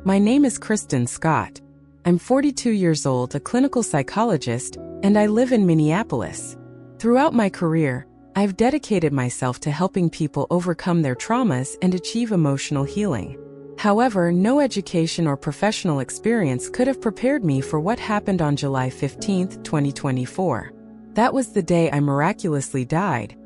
My name is Kristen Scott. I'm 42 years old, a clinical psychologist, and I live in Minneapolis. Throughout my career, I've dedicated myself to helping people overcome their traumas and achieve emotional healing. However, no education or professional experience could have prepared me for what happened on July 15, 2024. That was the day I miraculously died,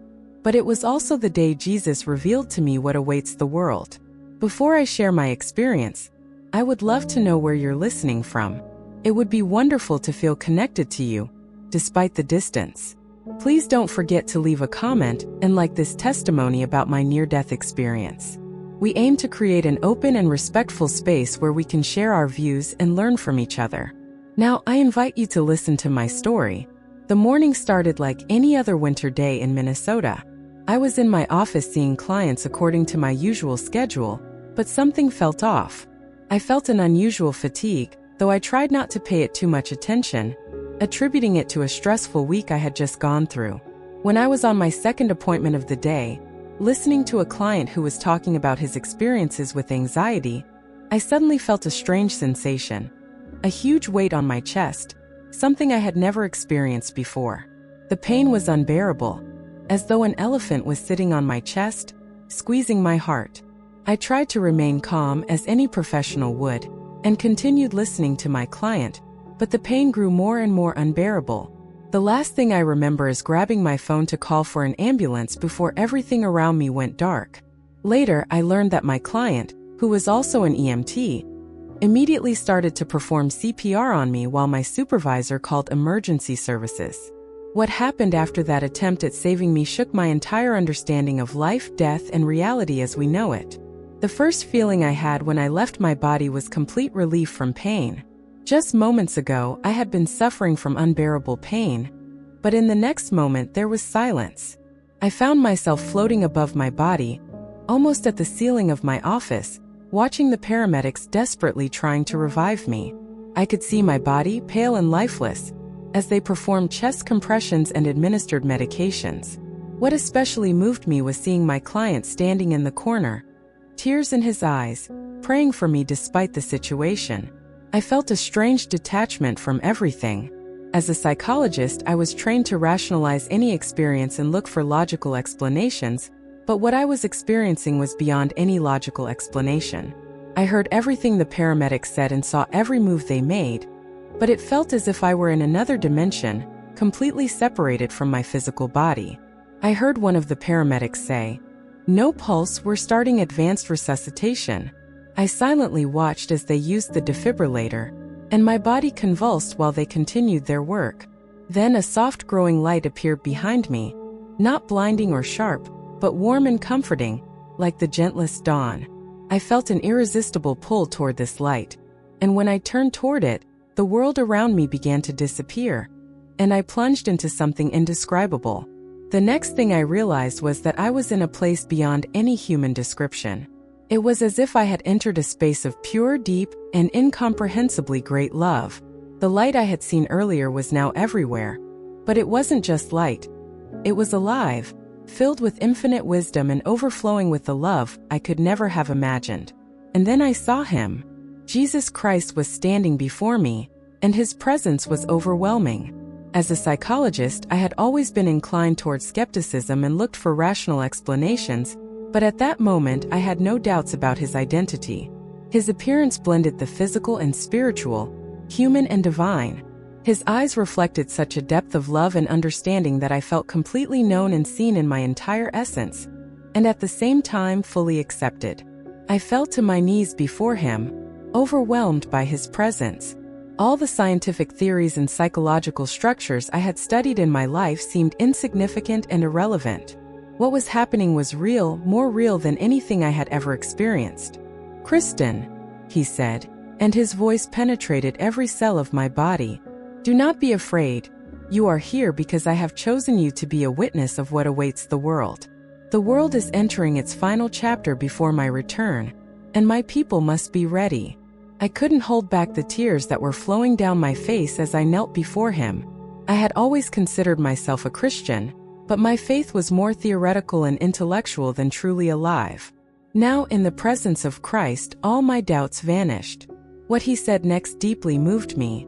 but it was also the day Jesus revealed to me what awaits the world. Before I share my experience, I would love to know where you're listening from. It would be wonderful to feel connected to you, despite the distance. Please don't forget to leave a comment and like this testimony about my near-death experience. We aim to create an open and respectful space where we can share our views and learn from each other. Now, I invite you to listen to my story. The morning started like any other winter day in Minnesota. I was in my office seeing clients according to my usual schedule, but something felt off. I felt an unusual fatigue, though I tried not to pay it too much attention, attributing it to a stressful week I had just gone through. When I was on my second appointment of the day, listening to a client who was talking about his experiences with anxiety, I suddenly felt a strange sensation, a huge weight on my chest, something I had never experienced before. The pain was unbearable, as though an elephant was sitting on my chest, squeezing my heart. I tried to remain calm as any professional would, and continued listening to my client, but the pain grew more and more unbearable. The last thing I remember is grabbing my phone to call for an ambulance before everything around me went dark. Later, I learned that my client, who was also an EMT, immediately started to perform CPR on me while my supervisor called emergency services. What happened after that attempt at saving me shook my entire understanding of life, death, and reality as we know it. The first feeling I had when I left my body was complete relief from pain. Just moments ago, I had been suffering from unbearable pain, but in the next moment there was silence. I found myself floating above my body, almost at the ceiling of my office, watching the paramedics desperately trying to revive me. I could see my body, pale and lifeless, as they performed chest compressions and administered medications. What especially moved me was seeing my client standing in the corner, tears in his eyes, praying for me despite the situation. I felt a strange detachment from everything. As a psychologist, I was trained to rationalize any experience and look for logical explanations, but what I was experiencing was beyond any logical explanation. I heard everything the paramedics said and saw every move they made, but it felt as if I were in another dimension, completely separated from my physical body. I heard one of the paramedics say, "No pulse, we're starting advanced resuscitation." I silently watched as they used the defibrillator, and my body convulsed while they continued their work. Then a soft growing light appeared behind me, not blinding or sharp, but warm and comforting, like the gentlest dawn. I felt an irresistible pull toward this light, and when I turned toward it, the world around me began to disappear, and I plunged into something indescribable. The next thing I realized was that I was in a place beyond any human description. It was as if I had entered a space of pure, deep, and incomprehensibly great love. The light I had seen earlier was now everywhere, but it wasn't just light. It was alive, filled with infinite wisdom and overflowing with the love I could never have imagined. And then I saw him. Jesus Christ was standing before me, and his presence was overwhelming. As a psychologist, I had always been inclined toward skepticism and looked for rational explanations, but at that moment I had no doubts about his identity. His appearance blended the physical and spiritual, human and divine. His eyes reflected such a depth of love and understanding that I felt completely known and seen in my entire essence, and at the same time fully accepted. I fell to my knees before him, overwhelmed by his presence. All the scientific theories and psychological structures I had studied in my life seemed insignificant and irrelevant. What was happening was real, more real than anything I had ever experienced. "Kristen," he said, and his voice penetrated every cell of my body. "Do not be afraid. You are here because I have chosen you to be a witness of what awaits the world. The world is entering its final chapter before my return, and my people must be ready." I couldn't hold back the tears that were flowing down my face as I knelt before him. I had always considered myself a Christian, but my faith was more theoretical and intellectual than truly alive. Now, in the presence of Christ, all my doubts vanished. What he said next deeply moved me.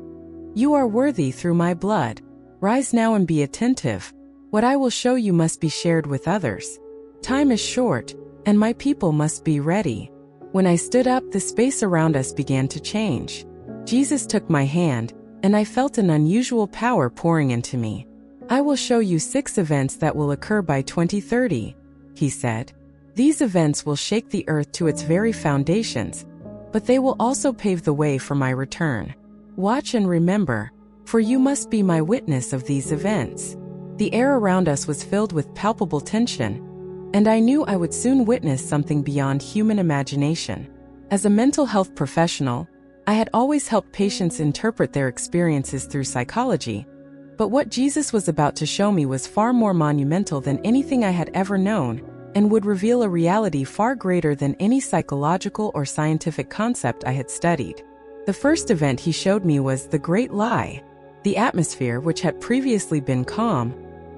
You are worthy through my blood. Rise now and be attentive. What I will show you must be shared with others. Time is short, and my people must be ready. When I stood up, the space around us began to change. Jesus took my hand, and I felt an unusual power pouring into me. I will show you 6 events that will occur by 2030, he said. These events will shake the earth to its very foundations, but they will also pave the way for my return. Watch and remember, for you must be my witness of these events. The air around us was filled with palpable tension, and I knew I would soon witness something beyond human imagination. As a mental health professional, I had always helped patients interpret their experiences through psychology, but what Jesus was about to show me was far more monumental than anything I had ever known, and would reveal a reality far greater than any psychological or scientific concept I had studied. The first event he showed me was the Great Lie. The atmosphere, which had previously been calm,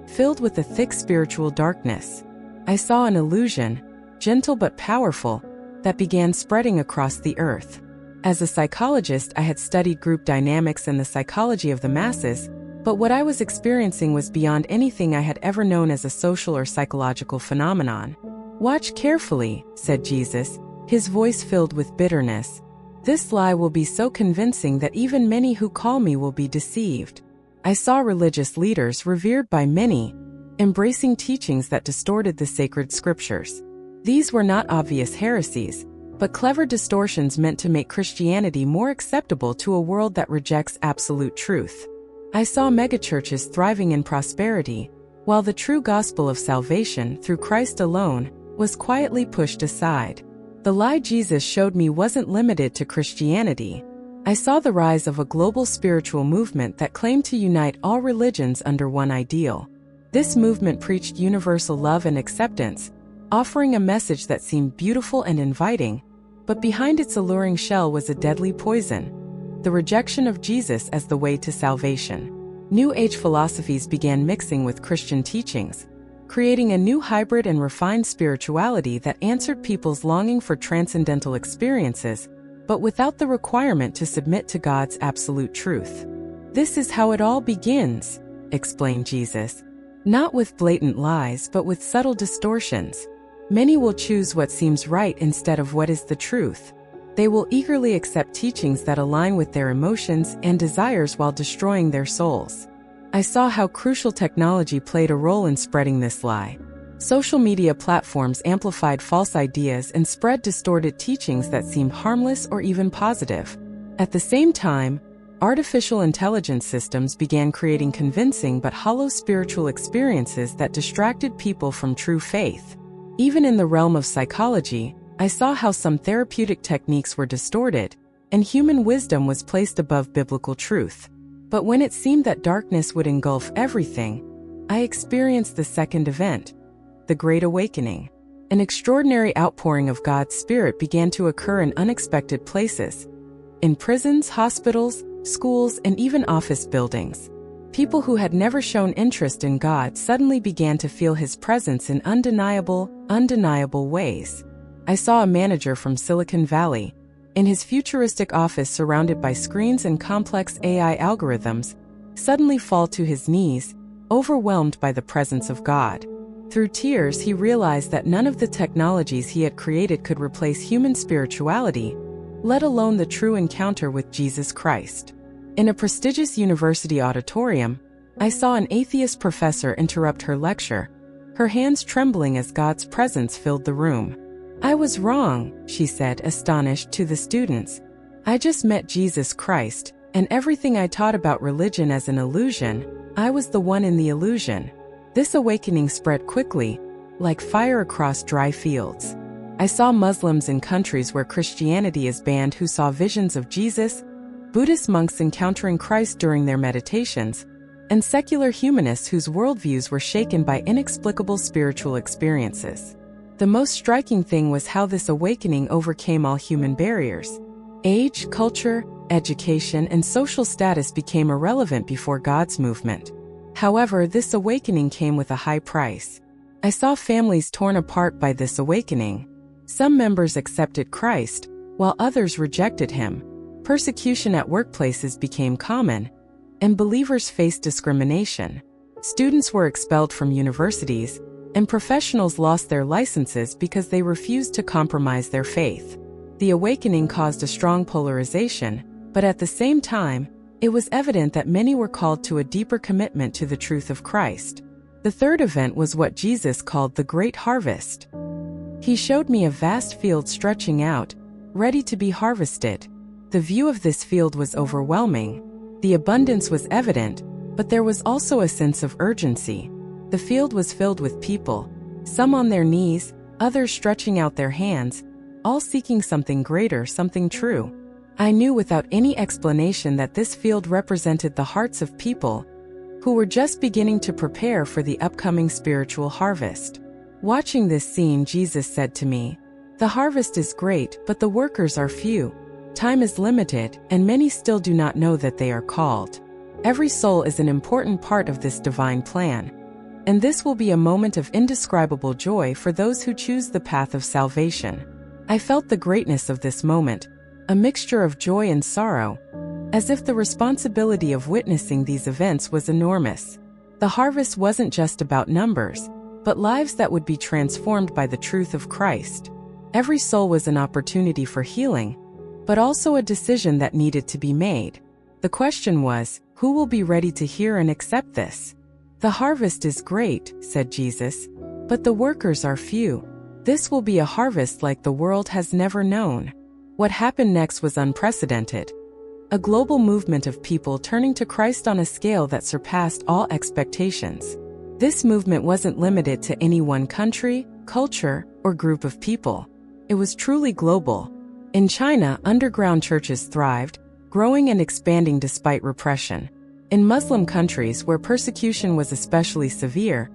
filled with a thick spiritual darkness. I saw an illusion, gentle but powerful, that began spreading across the earth. As a psychologist, I had studied group dynamics and the psychology of the masses, but what I was experiencing was beyond anything I had ever known as a social or psychological phenomenon. Watch carefully, said Jesus, his voice filled with bitterness. This lie will be so convincing that even many who call me will be deceived. I saw religious leaders revered by many, embracing teachings that distorted the sacred scriptures. These were not obvious heresies, but clever distortions meant to make Christianity more acceptable to a world that rejects absolute truth. I saw megachurches thriving in prosperity, while the true gospel of salvation through Christ alone was quietly pushed aside. The lie Jesus showed me wasn't limited to Christianity. I saw the rise of a global spiritual movement that claimed to unite all religions under one ideal. This movement preached universal love and acceptance, offering a message that seemed beautiful and inviting, but behind its alluring shell was a deadly poison: the rejection of Jesus as the way to salvation. New Age philosophies began mixing with Christian teachings, creating a new hybrid and refined spirituality that answered people's longing for transcendental experiences, but without the requirement to submit to God's absolute truth. This is how it all begins, explained Jesus. Not with blatant lies, but with subtle distortions. Many will choose what seems right instead of what is the truth. They will eagerly accept teachings that align with their emotions and desires while destroying their souls. I saw how crucial technology played a role in spreading this lie. Social media platforms amplified false ideas and spread distorted teachings that seemed harmless or even positive. At the same time, artificial intelligence systems began creating convincing but hollow spiritual experiences that distracted people from true faith. Even in the realm of psychology, I saw how some therapeutic techniques were distorted, and human wisdom was placed above biblical truth. But when it seemed that darkness would engulf everything, I experienced the second event, the Great Awakening. An extraordinary outpouring of God's Spirit began to occur in unexpected places. In prisons, hospitals, schools, and even office buildings. People who had never shown interest in God suddenly began to feel His presence in undeniable ways. I saw a manager from Silicon Valley, in his futuristic office surrounded by screens and complex AI algorithms, suddenly fall to his knees, overwhelmed by the presence of God. Through tears, he realized that none of the technologies he had created could replace human spirituality, let alone the true encounter with Jesus Christ. In a prestigious university auditorium, I saw an atheist professor interrupt her lecture, her hands trembling as God's presence filled the room. I was wrong, she said, astonished, to the students. I just met Jesus Christ, and everything I taught about religion as an illusion, I was the one in the illusion. This awakening spread quickly, like fire across dry fields. I saw Muslims in countries where Christianity is banned who saw visions of Jesus, Buddhist monks encountering Christ during their meditations, and secular humanists whose worldviews were shaken by inexplicable spiritual experiences. The most striking thing was how this awakening overcame all human barriers. Age, culture, education, and social status became irrelevant before God's movement. However, this awakening came with a high price. I saw families torn apart by this awakening. Some members accepted Christ, while others rejected him. Persecution at workplaces became common, and believers faced discrimination. Students were expelled from universities, and professionals lost their licenses because they refused to compromise their faith. The awakening caused a strong polarization, but at the same time, it was evident that many were called to a deeper commitment to the truth of Christ. The third event was what Jesus called the Great Harvest. He showed me a vast field stretching out, ready to be harvested. The view of this field was overwhelming. The abundance was evident, but there was also a sense of urgency. The field was filled with people, some on their knees, others stretching out their hands, all seeking something greater, something true. I knew without any explanation that this field represented the hearts of people who were just beginning to prepare for the upcoming spiritual harvest. Watching this scene, Jesus said to me, "The harvest is great, but the workers are few. Time is limited, and many still do not know that they are called." Every soul is an important part of this divine plan, and this will be a moment of indescribable joy for those who choose the path of salvation. I felt the greatness of this moment, a mixture of joy and sorrow, as if the responsibility of witnessing these events was enormous. The harvest wasn't just about numbers, but lives that would be transformed by the truth of Christ. Every soul was an opportunity for healing, but also a decision that needed to be made. The question was, who will be ready to hear and accept this? "The harvest is great," said Jesus, "but the workers are few." This will be a harvest like the world has never known. What happened next was unprecedented. A global movement of people turning to Christ on a scale that surpassed all expectations. This movement wasn't limited to any one country, culture, or group of people. It was truly global. In China, underground churches thrived, growing and expanding despite repression. In Muslim countries where persecution was especially severe,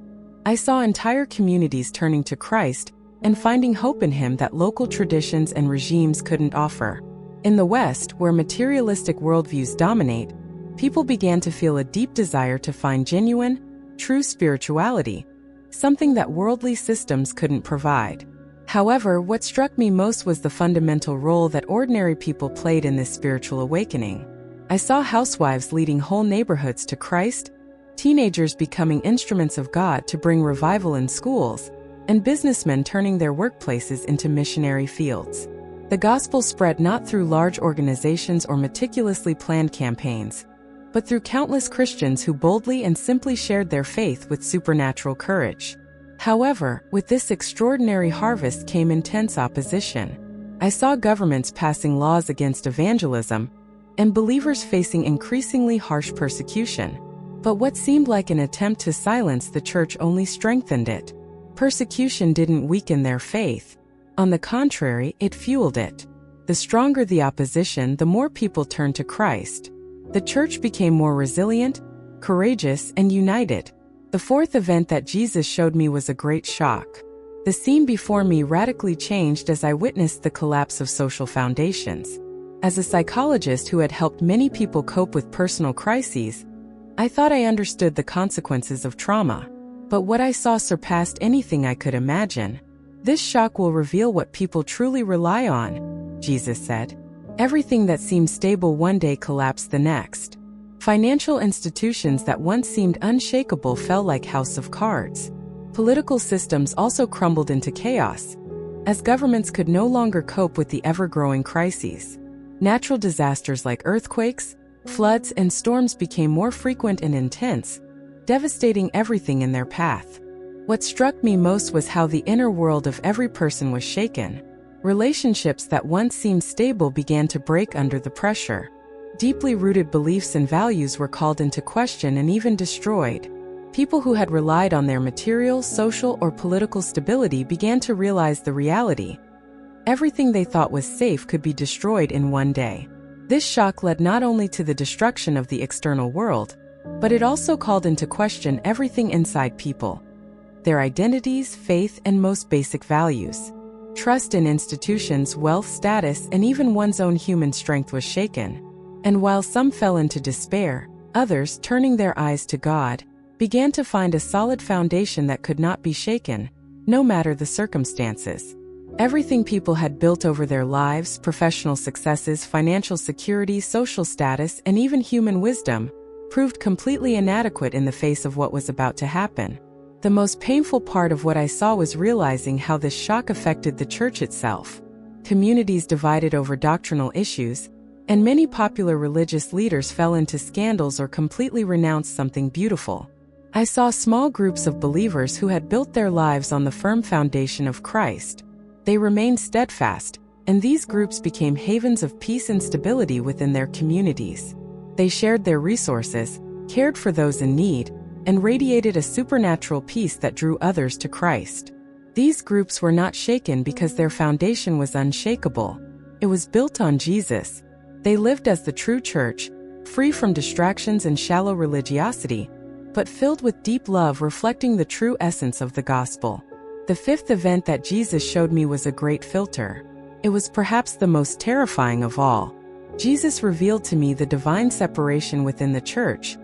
I saw entire communities turning to Christ and finding hope in him that local traditions and regimes couldn't offer. In the West, where materialistic worldviews dominate, people began to feel a deep desire to find genuine, true spirituality, something that worldly systems couldn't provide. However, what struck me most was the fundamental role that ordinary people played in this spiritual awakening. I saw housewives leading whole neighborhoods to Christ, teenagers becoming instruments of God to bring revival in schools, and businessmen turning their workplaces into missionary fields. The gospel spread not through large organizations or meticulously planned campaigns, but through countless Christians who boldly and simply shared their faith with supernatural courage. However, with this extraordinary harvest came intense opposition. I saw governments passing laws against evangelism, and believers facing increasingly harsh persecution. But what seemed like an attempt to silence the church only strengthened it. Persecution didn't weaken their faith. On the contrary, it fueled it. The stronger the opposition, the more people turned to Christ. The church became more resilient, courageous, and united. The fourth event that Jesus showed me was a great shock. The scene before me radically changed as I witnessed the collapse of social foundations. As a psychologist who had helped many people cope with personal crises, I thought I understood the consequences of trauma. But what I saw surpassed anything I could imagine. "This shock will reveal what people truly rely on," Jesus said. Everything that seemed stable one day collapsed the next. Financial institutions that once seemed unshakable fell like house of cards. Political systems also crumbled into chaos, as governments could no longer cope with the ever-growing crises. Natural disasters like earthquakes, floods, and storms became more frequent and intense, devastating everything in their path. What struck me most was how the inner world of every person was shaken. Relationships that once seemed stable began to break under the pressure. Deeply rooted beliefs and values were called into question and even destroyed. People who had relied on their material, social, or political stability began to realize the reality. Everything they thought was safe could be destroyed in one day. This shock led not only to the destruction of the external world, but it also called into question everything inside people: their identities, faith, and most basic values. Trust in institutions, wealth, status, and even one's own human strength was shaken. And while some fell into despair, others, turning their eyes to God, began to find a solid foundation that could not be shaken, no matter the circumstances. Everything people had built over their lives, professional successes, financial security, social status, and even human wisdom, proved completely inadequate in the face of what was about to happen. The most painful part of what I saw was realizing how this shock affected the church itself. Communities divided over doctrinal issues, and many popular religious leaders fell into scandals or completely renounced something beautiful. I saw small groups of believers who had built their lives on the firm foundation of Christ. They remained steadfast, and these groups became havens of peace and stability within their communities. They shared their resources, cared for those in need, and radiated a supernatural peace that drew others to Christ. These groups were not shaken because their foundation was unshakable. It was built on Jesus. They lived as the true church, free from distractions and shallow religiosity, but filled with deep love reflecting the true essence of the gospel. The fifth event that Jesus showed me was a great filter. It was perhaps the most terrifying of all. Jesus revealed to me the divine separation within the church,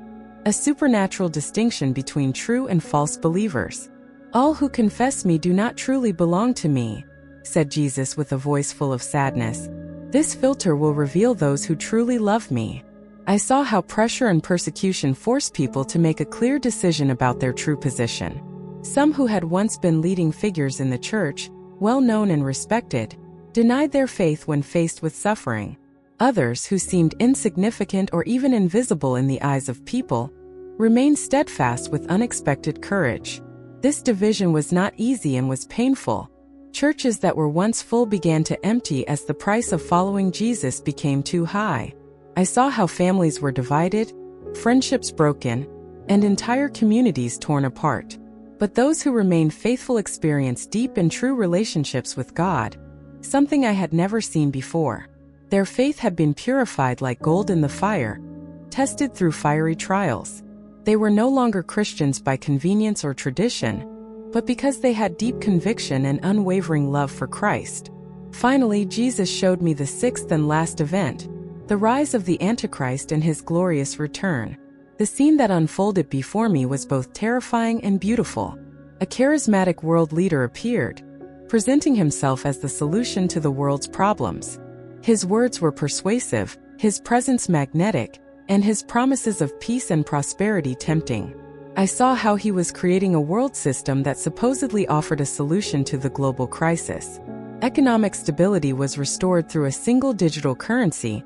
a supernatural distinction between true and false believers. "All who confess me do not truly belong to me," said Jesus with a voice full of sadness. "This filter will reveal those who truly love me." I saw how pressure and persecution force people to make a clear decision about their true position. Some who had once been leading figures in the church, well known and respected, denied their faith when faced with suffering. Others, who seemed insignificant or even invisible in the eyes of people, remained steadfast with unexpected courage. This division was not easy and was painful. Churches that were once full began to empty as the price of following Jesus became too high. I saw how families were divided, friendships broken, and entire communities torn apart. But those who remained faithful experienced deep and true relationships with God, something I had never seen before. Their faith had been purified like gold in the fire, tested through fiery trials. They were no longer Christians by convenience or tradition, but because they had deep conviction and unwavering love for Christ. Finally, Jesus showed me the sixth and last event, the rise of the Antichrist and his glorious return. The scene that unfolded before me was both terrifying and beautiful. A charismatic world leader appeared, presenting himself as the solution to the world's problems. His words were persuasive, his presence magnetic, and his promises of peace and prosperity tempting. I saw how he was creating a world system that supposedly offered a solution to the global crisis. Economic stability was restored through a single digital currency,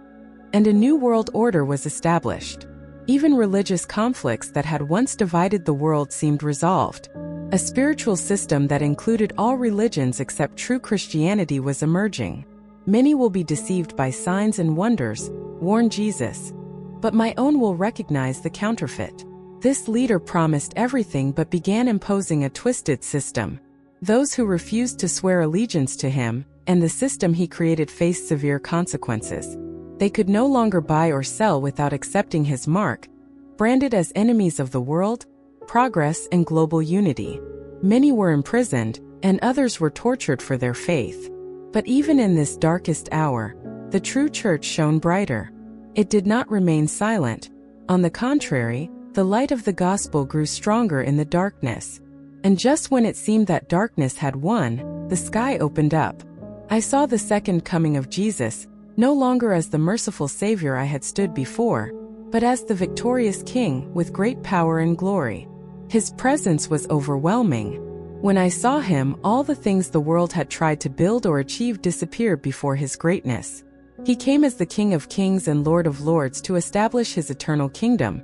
and a new world order was established. Even religious conflicts that had once divided the world seemed resolved. A spiritual system that included all religions except true Christianity was emerging. "Many will be deceived by signs and wonders," warned Jesus, "but my own will recognize the counterfeit." This leader promised everything but began imposing a twisted system. Those who refused to swear allegiance to him, and the system he created, faced severe consequences. They could no longer buy or sell without accepting his mark, branded as enemies of the world, progress, and global unity. Many were imprisoned, and others were tortured for their faith. But even in this darkest hour, the true church shone brighter. It did not remain silent. On the contrary, the light of the gospel grew stronger in the darkness. And just when it seemed that darkness had won, the sky opened up. I saw the second coming of Jesus, no longer as the merciful Savior I had stood before, but as the victorious King with great power and glory. His presence was overwhelming. When I saw him, all the things the world had tried to build or achieve disappeared before his greatness. He came as the King of Kings and Lord of Lords to establish his eternal kingdom,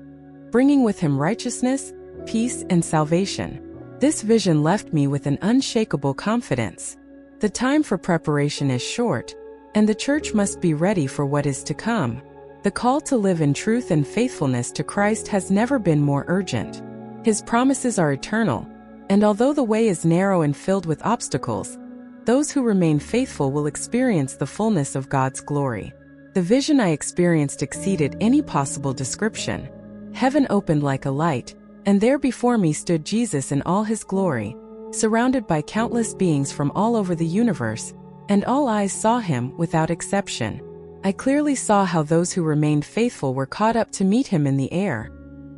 bringing with him righteousness, peace, and salvation. This vision left me with an unshakable confidence. The time for preparation is short, and the church must be ready for what is to come. The call to live in truth and faithfulness to Christ has never been more urgent. His promises are eternal, and although the way is narrow and filled with obstacles, those who remain faithful will experience the fullness of God's glory. The vision I experienced exceeded any possible description. Heaven opened like a light, and there before me stood Jesus in all his glory, surrounded by countless beings from all over the universe, and all eyes saw him without exception. I clearly saw how those who remained faithful were caught up to meet him in the air,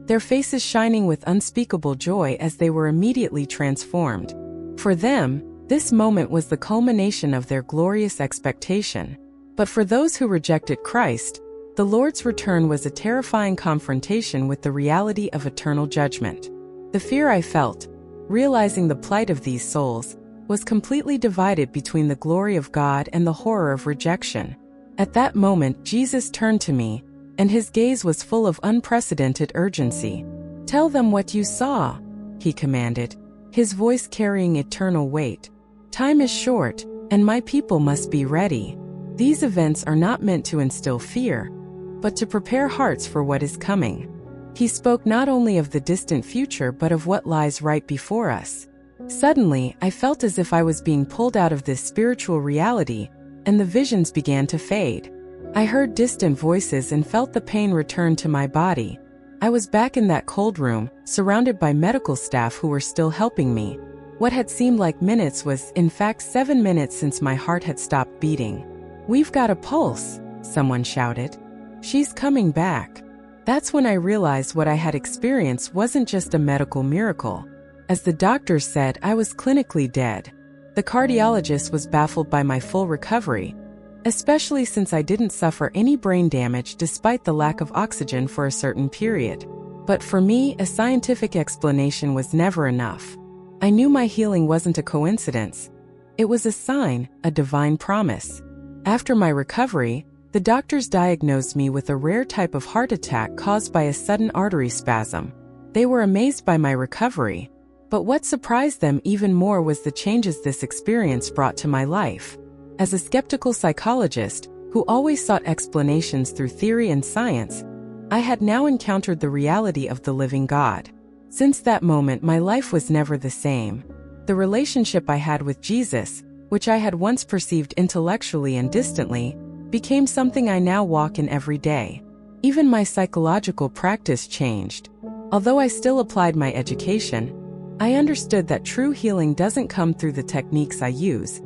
their faces shining with unspeakable joy as they were immediately transformed. For them, This moment was the culmination of their glorious expectation. But for those who rejected Christ, the Lord's return was a terrifying confrontation with the reality of eternal judgment. The fear I felt, realizing the plight of these souls, was completely divided between the glory of God and the horror of rejection. At that moment, Jesus turned to me, and his gaze was full of unprecedented urgency. "Tell them what you saw," he commanded, his voice carrying eternal weight. "Time is short, and my people must be ready." These events are not meant to instill fear, but to prepare hearts for what is coming. He spoke not only of the distant future but of what lies right before us. Suddenly, I felt as if I was being pulled out of this spiritual reality, and the visions began to fade. I heard distant voices and felt the pain return to my body. I was back in that cold room, surrounded by medical staff who were still helping me. What had seemed like minutes was, in fact, 7 minutes since my heart had stopped beating. "We've got a pulse," someone shouted. "She's coming back." That's when I realized what I had experienced wasn't just a medical miracle. As the doctors said, I was clinically dead. The cardiologist was baffled by my full recovery, especially since I didn't suffer any brain damage despite the lack of oxygen for a certain period. But for me, a scientific explanation was never enough. I knew my healing wasn't a coincidence. It was a sign, a divine promise. After my recovery, the doctors diagnosed me with a rare type of heart attack caused by a sudden artery spasm. They were amazed by my recovery, but what surprised them even more was the changes this experience brought to my life. As a skeptical psychologist, who always sought explanations through theory and science, I had now encountered the reality of the living God. Since that moment, my life was never the same. The relationship I had with Jesus, which I had once perceived intellectually and distantly, became something I now walk in every day. Even my psychological practice changed. Although I still applied my education, I understood that true healing doesn't come through the techniques I use,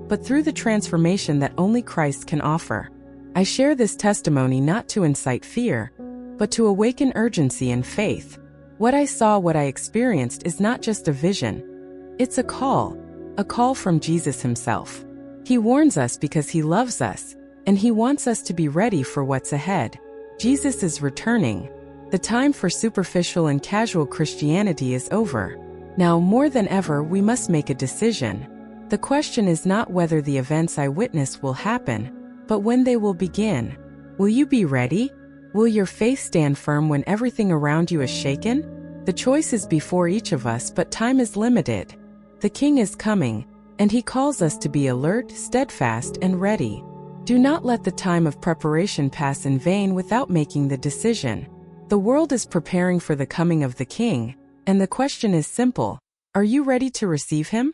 but through the transformation that only Christ can offer. I share this testimony not to incite fear, but to awaken urgency and faith. What I saw, what I experienced, is not just a vision. It's a call from Jesus himself. He warns us because he loves us, and he wants us to be ready for what's ahead. Jesus is returning. The time for superficial and casual Christianity is over. Now, more than ever, we must make a decision. The question is not whether the events I witness will happen, but when they will begin. Will you be ready? Will your faith stand firm when everything around you is shaken? The choice is before each of us, but time is limited. The King is coming, and he calls us to be alert, steadfast, and ready. Do not let the time of preparation pass in vain without making the decision. The world is preparing for the coming of the King, and the question is simple: are you ready to receive him?